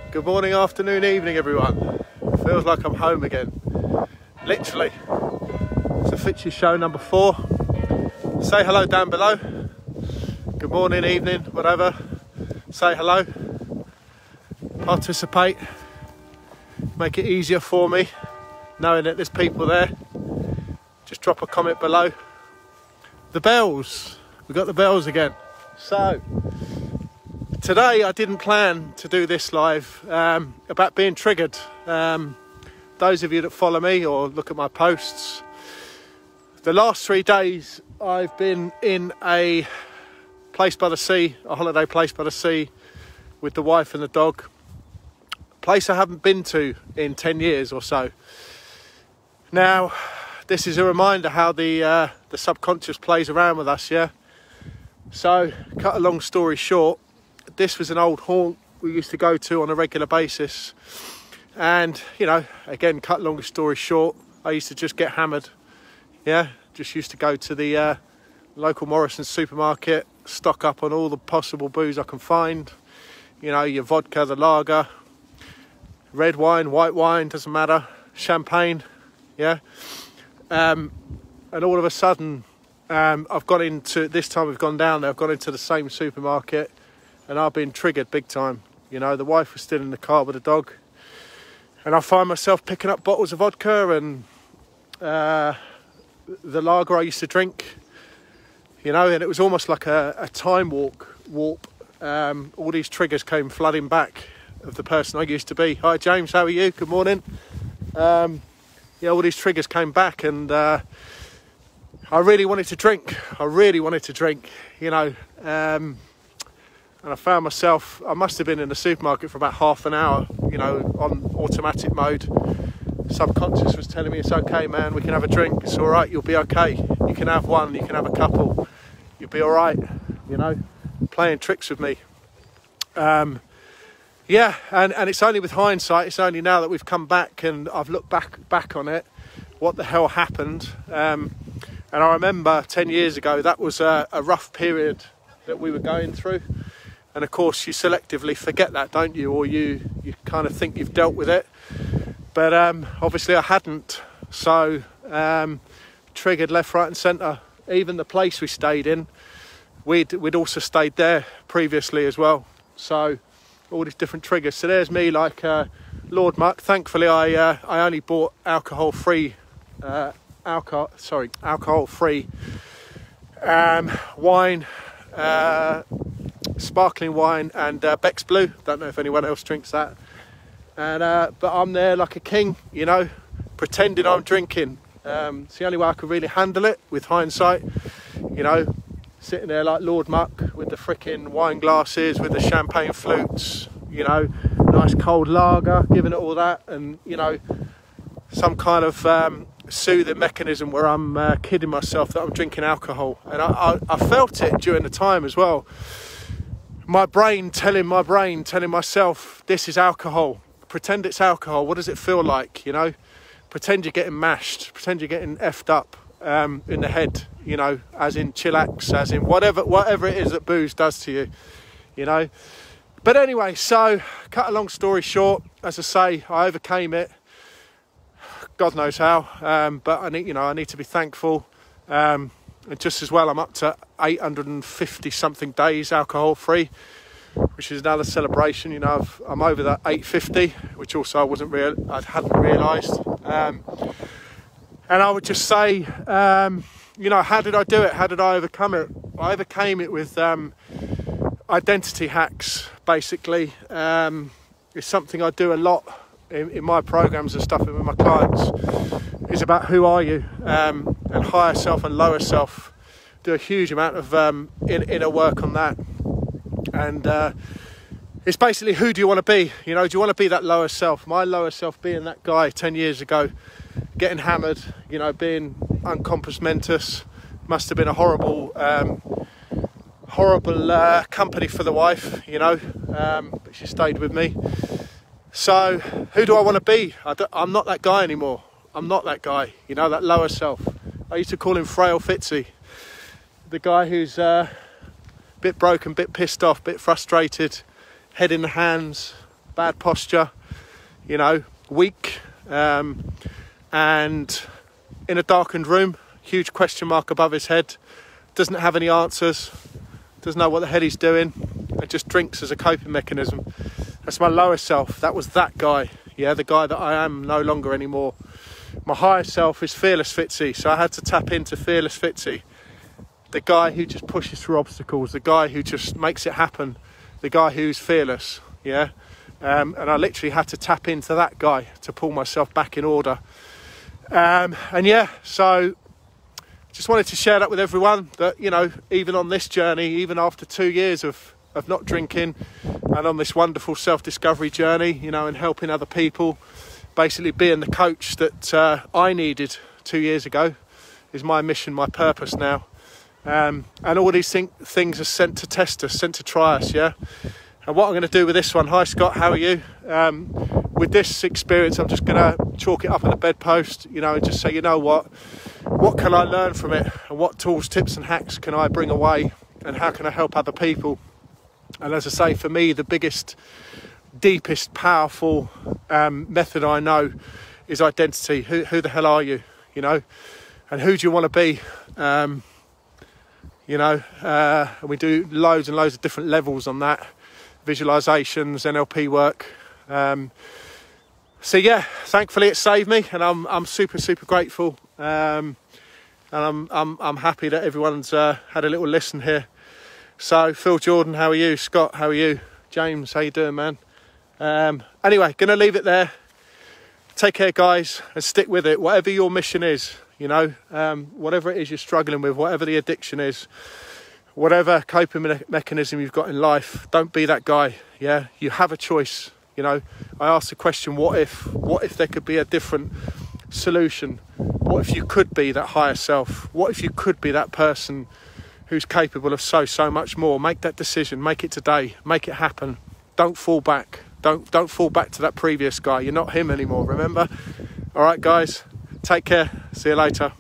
Good morning, afternoon, evening, everyone. Feels like I'm home again. Literally. It's the Fitzy Show number 4. Say hello down below. Good morning, evening, whatever. Say hello. Participate. Make it easier for me, knowing that there's people there. Just drop a comment below. The bells. We got the bells again. So, today I didn't plan to do this live about being triggered. Those of you that follow me or look at my posts, the last 3 days I've been in a place by the sea, a holiday place by the sea with the wife and the dog. A place I haven't been to in 10 years or so. Now, this is a reminder how the subconscious plays around with us, yeah? So, cut a long story short, this was an old haunt we used to go to on a regular basis. And, you know, again, cut long story short, I used to just get hammered. Yeah, just used to go to the local Morrison's supermarket, stock up on all the possible booze I can find. You know, your vodka, the lager, red wine, white wine, doesn't matter, champagne, yeah. And all of a sudden, I've got into, this time we've gone down there, I've gone into the same supermarket and I've been triggered big time. You know, the wife was still in the car with the dog and I find myself picking up bottles of vodka and the lager I used to drink, you know, and it was almost like a time warp. All these triggers came flooding back of the person I used to be. Hi James, how are you? Good morning. Yeah, all these triggers came back and I really wanted to drink. You know, and I found myself, I must have been in the supermarket for about half an hour, you know, on automatic mode. Subconscious was telling me, it's okay, man, we can have a drink, it's all right, you'll be okay. You can have one, you can have a couple, you'll be all right, you know, playing tricks with me. Yeah, and it's only with hindsight, it's only now that we've come back and I've looked back on it, what the hell happened. And I remember 10 years ago, that was a rough period that we were going through. And of course, you selectively forget that, don't you? Or you kind of think you've dealt with it. But obviously I hadn't. So triggered left, right and centre. Even the place we stayed in, we'd also stayed there previously as well. So all these different triggers. So there's me like Lord Muck. Thankfully, I only bought alcohol-free wine, sparkling wine and Beck's Blue. Don't know if anyone else drinks that. And but I'm there like a king, you know, pretending I'm drinking. It's the only way I could really handle it with hindsight, you know, sitting there like Lord Muck with the frickin' wine glasses, with the champagne flutes, you know, nice cold lager, giving it all that, and, you know, some kind of soothing mechanism where I'm kidding myself that I'm drinking alcohol. And I felt it during the time as well. My brain telling myself, this is alcohol. Pretend it's alcohol. What does it feel like, you know? Pretend you're getting mashed. Pretend you're getting effed up in the head, you know, as in chillax, as in whatever it is that booze does to you, you know? But anyway, so, cut a long story short, as I say, I overcame it. God knows how, but I need to be thankful. And just as well, I'm up to 850 something days alcohol free, which is another celebration. You know, I'm over that 850, which also I hadn't realised. And I would just say, you know, how did I do it? How did I overcome it? I overcame it with identity hacks, basically. It's something I do a lot in my programs and stuff, and with my clients, is about who are you, and higher self and lower self. Do a huge amount of inner work on that, and it's basically, who do you want to be? You know, do you want to be that lower self? My lower self being that guy 10 years ago, getting hammered, you know, being uncompass mentis. Must have been a horrible company for the wife, you know, but she stayed with me. So who do I want to be? I'm not that guy anymore. I'm not that guy, you know, that lower self. I used to call him Frail Fitzy, the guy who's a bit broken, bit pissed off, bit frustrated, head in the hands, bad posture, you know, weak, and in a darkened room, huge question mark above his head, doesn't have any answers, doesn't know what the hell he's doing, and just drinks as a coping mechanism. That's my lower self. That was that guy, yeah, the guy that I am no longer anymore. My higher self is Fearless Fitzy, so I had to tap into Fearless Fitzy, the guy who just pushes through obstacles, the guy who just makes it happen, the guy who's fearless, yeah. And I literally had to tap into that guy to pull myself back in order. And yeah, so just wanted to share that with everyone, that, you know, even on this journey, even after 2 years of not drinking, and on this wonderful self-discovery journey, you know, and helping other people, basically being the coach that I needed 2 years ago is my mission, my purpose now. And all these things are sent to test us, sent to try us, yeah. And what I'm going to do with this one, hi Scott, how are you? With this experience, I'm just going to chalk it up on the bedpost, you know, and just say, you know what can I learn from it? And what tools, tips and hacks can I bring away? And how can I help other people? And as I say, for me, the biggest, deepest, powerful method I know is identity. Who the hell are you? You know, and who do you want to be? You know, and we do loads and loads of different levels on that, visualizations, NLP work. So yeah, thankfully it saved me, and I'm super grateful. And I'm happy that everyone's had a little listen here. So Phil Jordan, how are you? Scott, how are you? James, how you doing, man? Anyway, gonna leave it there. Take care, guys, and stick with it. Whatever your mission is, you know, whatever it is you're struggling with, whatever the addiction is, whatever coping mechanism you've got in life, don't be that guy. Yeah, you have a choice. You know, I asked the question, what if there could be a different solution? What if you could be that higher self? What if you could be that person who's capable of so much more? Make that decision, make it today, make it happen. Don't fall back. Don't fall back to that previous guy. You're not him anymore, remember? All right, guys, take care. See you later.